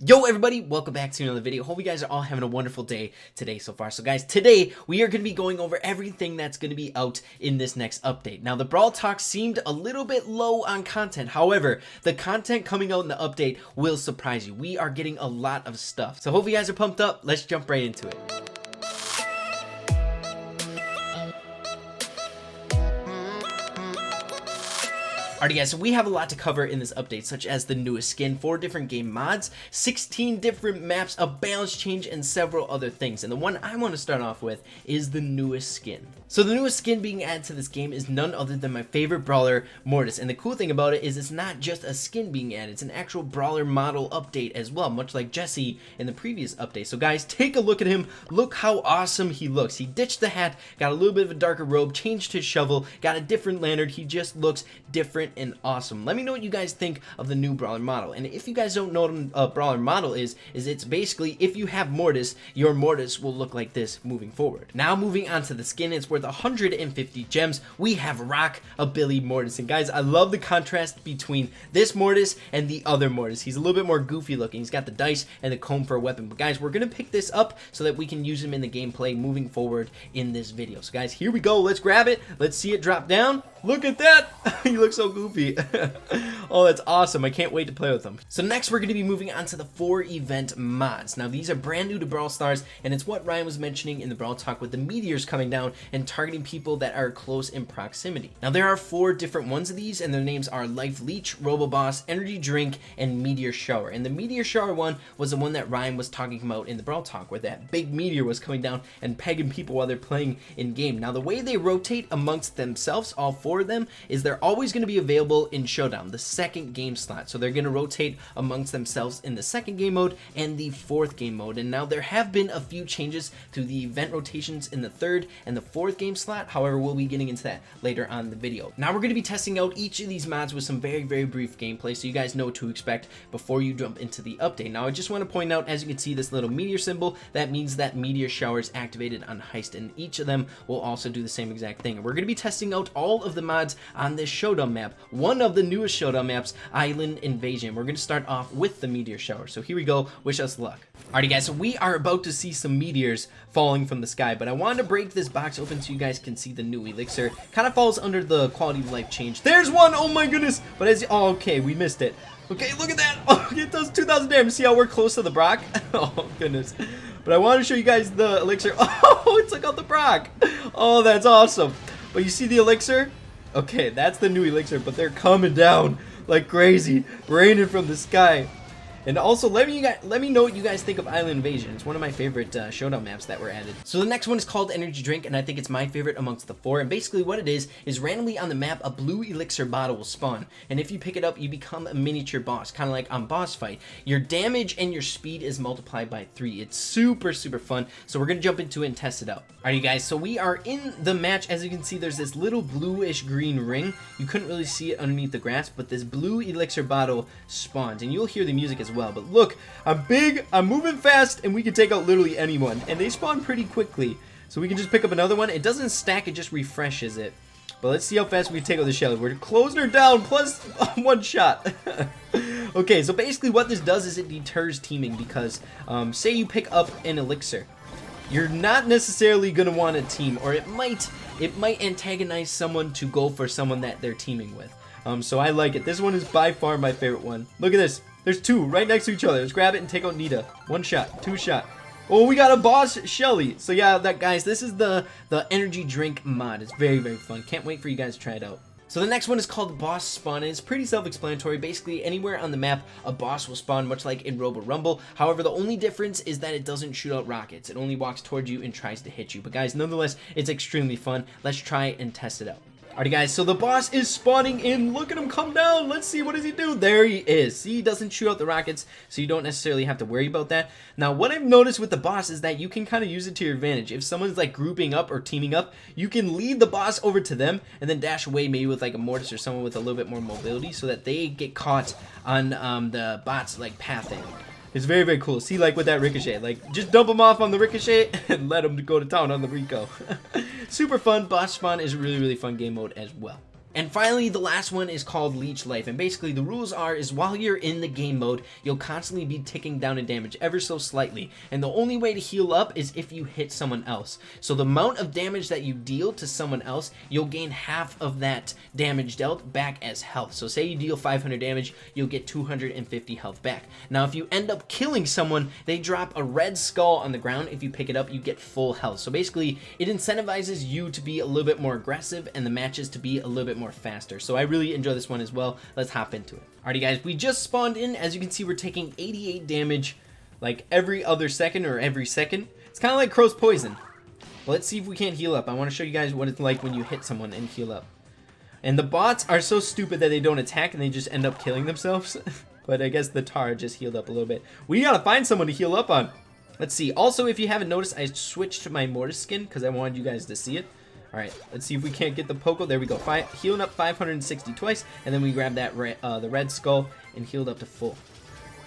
Yo everybody, welcome back to another video. Hope you guys are all having a wonderful day today so far. So guys, today we are going to be going over everything that's going to be out in this next update. Now the Brawl Talk seemed a little bit low on content. However, the content coming out in the update will surprise you. We are getting a lot of stuff. So hope you guys are pumped up. Let's jump right into it. Alrighty guys, so we have a lot to cover in this update, such as the newest skin, 4 different game mods, 16 different maps, a balance change, and several other things. And the one I want to start off with is the newest skin. So the newest skin being added to this game is none other than my favorite brawler, Mortis. And the cool thing about it is it's not just a skin being added, it's an actual brawler model update as well, much like Jesse in the previous update. So guys, take a look at him. Look how awesome he looks. He ditched the hat, got a little bit of a darker robe, changed his shovel, got a different lantern. He just looks different and awesome. Let me know what you guys think of the new brawler model. And if you guys don't know what a brawler model is it's basically if you have Mortis, your Mortis will look like this moving forward. Now moving on to the skin, it's worth 150 gems. We have Rockabilly Mortis, and guys, I love the contrast between this Mortis and the other Mortis. He's a little bit more goofy looking. He's got the dice and the comb for a weapon. But guys, we're gonna pick this up so that we can use him in the gameplay moving forward in this video. So guys, here we go. Let's grab it. Let's see it drop down. Look at that. He looks so goofy. Oh, that's awesome. I can't wait to play with them. So next we're going to be moving on to the 4 event mods. Now these are brand new to Brawl Stars, and it's what Ryan was mentioning in the Brawl Talk with the meteors coming down and targeting people that are close in proximity. Now there are 4 different ones of these, and their names are Life Leech, Robo Boss, Energy Drink, and Meteor Shower. And the Meteor Shower one was the one that Ryan was talking about in the Brawl Talk, where that big meteor was coming down and pegging people while they're playing in game. Now the way they rotate amongst themselves, all 4 of them, is they're always going to be available in Showdown, the second game slot. So they're going to rotate amongst themselves in the second game mode and the 4th game mode. And now there have been a few changes to the event rotations in the 3rd and the 4th game slot. However, we'll be getting into that later on in the video. Now we're going to be testing out each of these mods with some very brief gameplay, so you guys know what to expect before you jump into the update. Now I just want to point out, as you can see, this little meteor symbol, that means that Meteor Shower is activated on Heist, and each of them will also do the same exact thing. And we're going to be testing out all of the mods on this Showdown map, one of the newest Showdown maps, Island Invasion. We're going to start off with the Meteor Shower. So here we go. Wish us luck. Alrighty guys, so we are about to see some meteors falling from the sky, but I wanted to break this box open so you guys can see the new elixir. Kind of falls under the quality of life change. There's one! Oh my goodness! But as oh, okay, we missed it. Okay, look at that! Oh, it does 2,000 damage. See how we're close to the Brock? Oh goodness. But I want to show you guys the elixir. Oh, it took out the Brock! Oh, that's awesome. But you see the elixir? Okay, that's the new elixir, but they're coming down like crazy, raining from the sky. And also, let me know what you guys think of Island Invasion. It's one of my favorite Showdown maps that were added. So the next one is called Energy Drink, and I think it's my favorite amongst the 4. And basically what it is randomly on the map, a blue elixir bottle will spawn. And if you pick it up, you become a miniature boss, kind of like on Boss Fight. Your damage and your speed is multiplied by 3. It's super fun. So we're going to jump into it and test it out. Alright, guys, so we are in the match. As you can see, there's this little bluish green ring. You couldn't really see it underneath the grass, but this blue elixir bottle spawns. And you'll hear the music as well. But look, I'm big, I'm moving fast, and we can take out literally anyone. And they spawn pretty quickly. So we can just pick up another one. It doesn't stack, it just refreshes it. But let's see how fast we can take out the Shelly. We're closing her down, plus 1 shot. Okay, so basically what this does is it deters teaming, because say you pick up an elixir. You're not necessarily going to want a team, or it might antagonize someone to go for someone that they're teaming with. So I like it. This one is by far my favorite one. Look at this. There's 2 right next to each other. Let's grab it and take out Nita. 1 shot, 2 shot. Oh, we got a boss Shelly. So yeah, guys, this is the Energy Drink mod. It's very fun. Can't wait for you guys to try it out. So the next one is called Boss Spawn, and it's pretty self-explanatory. Basically, anywhere on the map, a boss will spawn, much like in Robo Rumble. However, the only difference is that it doesn't shoot out rockets. It only walks towards you and tries to hit you. But guys, nonetheless, it's extremely fun. Let's try and test it out. Alright guys, so the boss is spawning in. Look at him come down. Let's see, what does he do? There he is. See, he doesn't shoot out the rockets, so you don't necessarily have to worry about that. Now, what I've noticed with the boss is that you can kind of use it to your advantage. If someone's like grouping up or teaming up, you can lead the boss over to them and then dash away maybe with like a Mortis or someone with a little bit more mobility so that they get caught on the bot's like pathing. It's very cool. See, like with that ricochet, like just dump them off on the ricochet and let them go to town on the Rico. Super fun. Boss Spawn is a really fun game mode as well. And finally, the last one is called Leech Life, and basically the rules is while you're in the game mode, you'll constantly be ticking down in damage ever so slightly, and the only way to heal up is if you hit someone else. So the amount of damage that you deal to someone else, you'll gain half of that damage dealt back as health. So say you deal 500 damage, you'll get 250 health back. Now if you end up killing someone, they drop a red skull on the ground. If you pick it up, you get full health. So basically, it incentivizes you to be a little bit more aggressive and the matches to be a little bit more faster. So I really enjoy this one as well. Let's hop into it. Alrighty guys, we just spawned in. As you can see, we're taking 88 damage like every other second or every second. It's kind of like Crow's Poison. But let's see if we can't heal up. I want to show you guys what it's like when you hit someone and heal up. And the bots are so stupid that they don't attack and they just end up killing themselves. But I guess the Tara just healed up a little bit. We gotta find someone to heal up on. Let's see. Also, if you haven't noticed, I switched to my Mortis Skin because I wanted you guys to see it. Alright, let's see if we can't get the Poco. There we go. Healing up 560 twice, and then we grab that the red skull and healed up to full.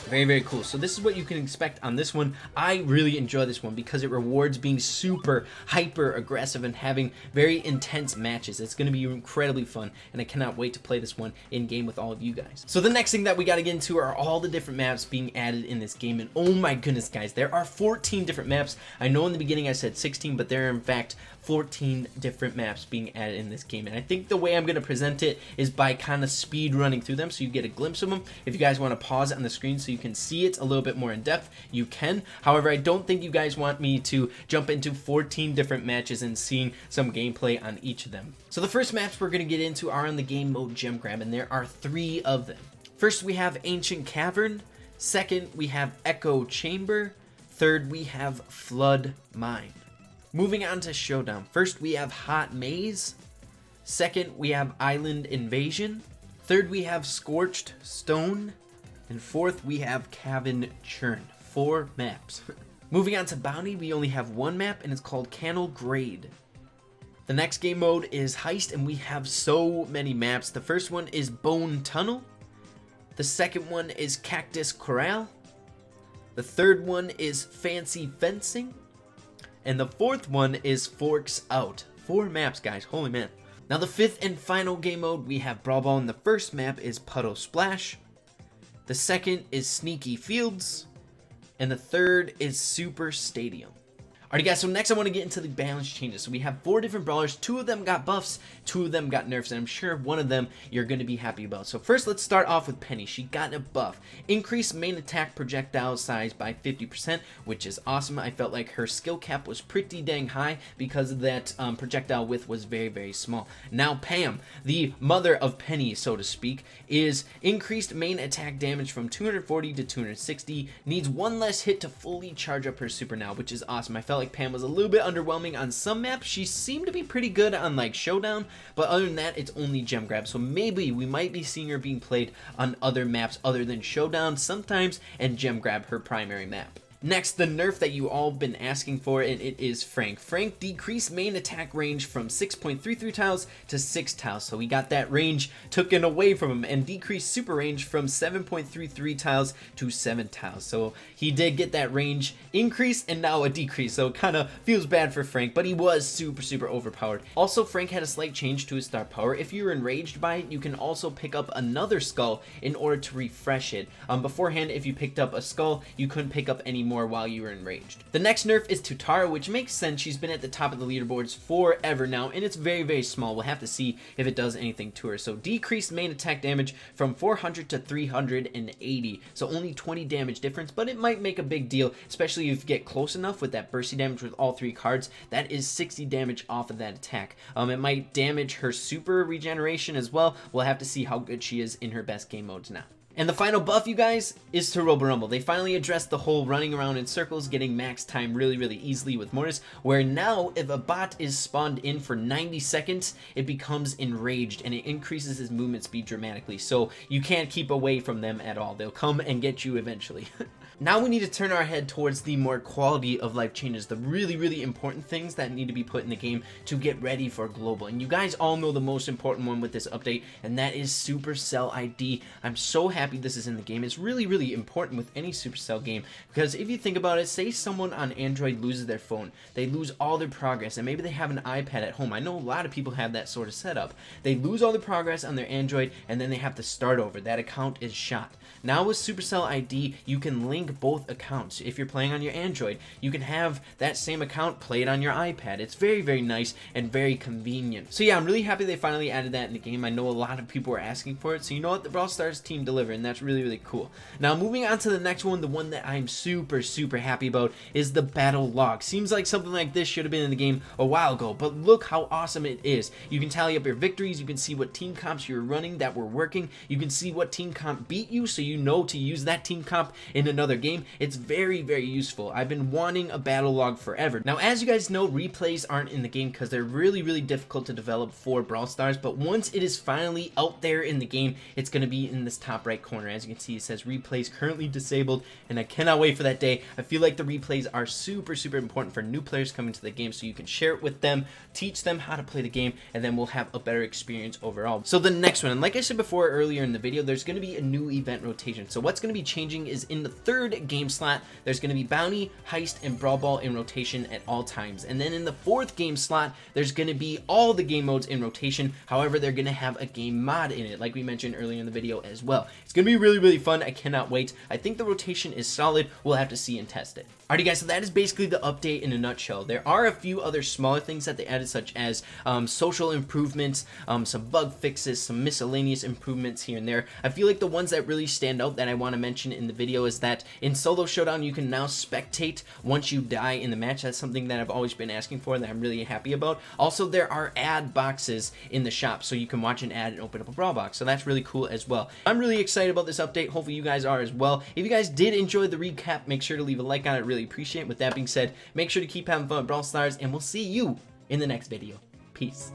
Very, very cool. So this is what you can expect on this one. I really enjoy this one because it rewards being super hyper aggressive and having very intense matches. It's going to be incredibly fun, and I cannot wait to play this one in game with all of you guys. So the next thing that we got to get into are all the different maps being added in this game, and oh my goodness guys, there are 14 different maps. I know in the beginning I said 16, but there are in fact 14 different maps being added in this game, and I think the way I'm going to present it is by kind of speed running through them so you get a glimpse of them. If you guys want to pause it on the screen so you can see it a little bit more in depth, you can. However, I don't think you guys want me to jump into 14 different matches and seeing some gameplay on each of them. So the first maps we're going to get into are on the game mode Gem Grab, and there are 3 of them. First, we have Ancient Cavern. Second, we have Echo Chamber. Third, we have Flood Mine. Moving on to Showdown. First, we have Hot Maze. Second, we have Island Invasion. Third, we have Scorched Stone. And fourth, we have Cavern Churn. 4 maps. Moving on to Bounty, we only have 1 map, and it's called Cannel Grade. The next game mode is Heist, and we have so many maps. The first one is Bone Tunnel. The second one is Cactus Corral. The third one is Fancy Fencing. And the fourth one is Forks Out. 4 maps, guys. Holy man. Now the 5th and final game mode, we have Brawl Ball, and the first map is Puddle Splash. The second is Sneaky Fields. And the third is Super Stadium. Alright guys, so next I want to get into the balance changes. So we have 4 different brawlers. 2 of them got buffs, 2 of them got nerfs, and I'm sure one of them you're going to be happy about. So first, let's start off with Penny. She got a buff. Increased main attack projectile size by 50%, which is awesome. I felt like her skill cap was pretty dang high because that projectile width was very, very small. Now Pam, the mother of Penny, so to speak, is increased main attack damage from 240 to 260. Needs 1 less hit to fully charge up her super now, which is awesome. I felt like Pam was a little bit underwhelming on some maps. She seemed to be pretty good on like Showdown, but other than that, it's only Gem Grab. So maybe we might be seeing her being played on other maps other than Showdown sometimes, and Gem Grab her primary map. Next, the nerf that you all been asking for, and it is Frank. Frank decreased main attack range from 6.33 tiles to 6 tiles. So we got that range taken away from him, and decreased super range from 7.33 tiles to 7 tiles. So he did get that range increase and now a decrease. So it kind of feels bad for Frank, but he was super, super overpowered. Also, Frank had a slight change to his star power. If you're enraged by it, you can also pick up another skull in order to refresh it. Beforehand, if you picked up a skull, you couldn't pick up any more while you were enraged. The next nerf is to Tara, which makes sense. She's been at the top of the leaderboards forever now, and it's very, very small. We'll have to see if it does anything to her. So decreased main attack damage from 400 to 380. So only 20 damage difference, but it might make a big deal, especially if you get close enough with that bursty damage with all 3 cards. That is 60 damage off of that attack. It might damage her super regeneration as well. We'll have to see how good she is in her best game modes now. And the final buff, you guys, is to Robo Rumble. They finally addressed the whole running around in circles, getting max time really, really easily with Mortis, where now if a bot is spawned in for 90 seconds, it becomes enraged and it increases his movement speed dramatically. So you can't keep away from them at all. They'll come and get you eventually. Now we need to turn our head towards the more quality of life changes, the really important things that need to be put in the game to get ready for global. And you guys all know the most important one with this update, and that is Supercell ID. I'm so happy this is in the game. It's really important with any Supercell game, because if you think about it, say someone on Android loses their phone, they lose all their progress, and maybe they have an iPad at home. I know a lot of people have that sort of setup. They lose all the progress on their Android, and then they have to start over. That account is shot. Now with Supercell ID, you can link both accounts. If you're playing on your Android, you can have that same account played on your iPad. It's very nice and very convenient. So yeah, I'm really happy they finally added that in the game. I know a lot of people were asking for it, so you know what, the Brawl Stars team delivered, and that's really cool. Now moving on to the next one, the one that I'm super happy about is the battle log. Seems like something like this should have been in the game a while ago, but look how awesome it is. You can tally up your victories, you can see what team comps you're running that were working, you can see what team comp beat you, so you know to use that team comp in another game. It's very useful. I've been wanting a battle log forever. Now as you guys know, replays aren't in the game because they're really difficult to develop for Brawl Stars, but once it is finally out there in the game, it's going to be in this top right corner. As you can see, it says replays currently disabled, and I cannot wait for that day. I feel like the replays are super important for new players coming to the game, so you can share it with them, teach them how to play the game, and then we'll have a better experience overall. So the next one, and like I said before earlier in the video, there's going to be a new event rotation. So what's going to be changing is in the third game slot, there's going to be bounty, heist, and brawl ball in rotation at all times. And then in the fourth game slot, there's going to be all the game modes in rotation. However, they're going to have a game mod in it, like we mentioned earlier in the video as well. It's going to be really fun. I cannot wait. I think the rotation is solid. We'll have to see and test it. Alrighty guys, so that is basically the update in a nutshell. There are a few other smaller things that they added, such as social improvements, some bug fixes, some miscellaneous improvements here and there. I feel like the ones that really stand out that I want to mention in the video is that in Solo Showdown, you can now spectate once you die in the match. That's something that I've always been asking for that I'm really happy about. Also, there are ad boxes in the shop, so you can watch an ad and open up a Brawl box, so that's really cool as well. I'm really excited about this update. Hopefully you guys are as well. If you guys did enjoy the recap, make sure to leave a like on it. Really appreciate it. With that being said, make sure to keep having fun with Brawl Stars, and we'll see you in the next video. Peace.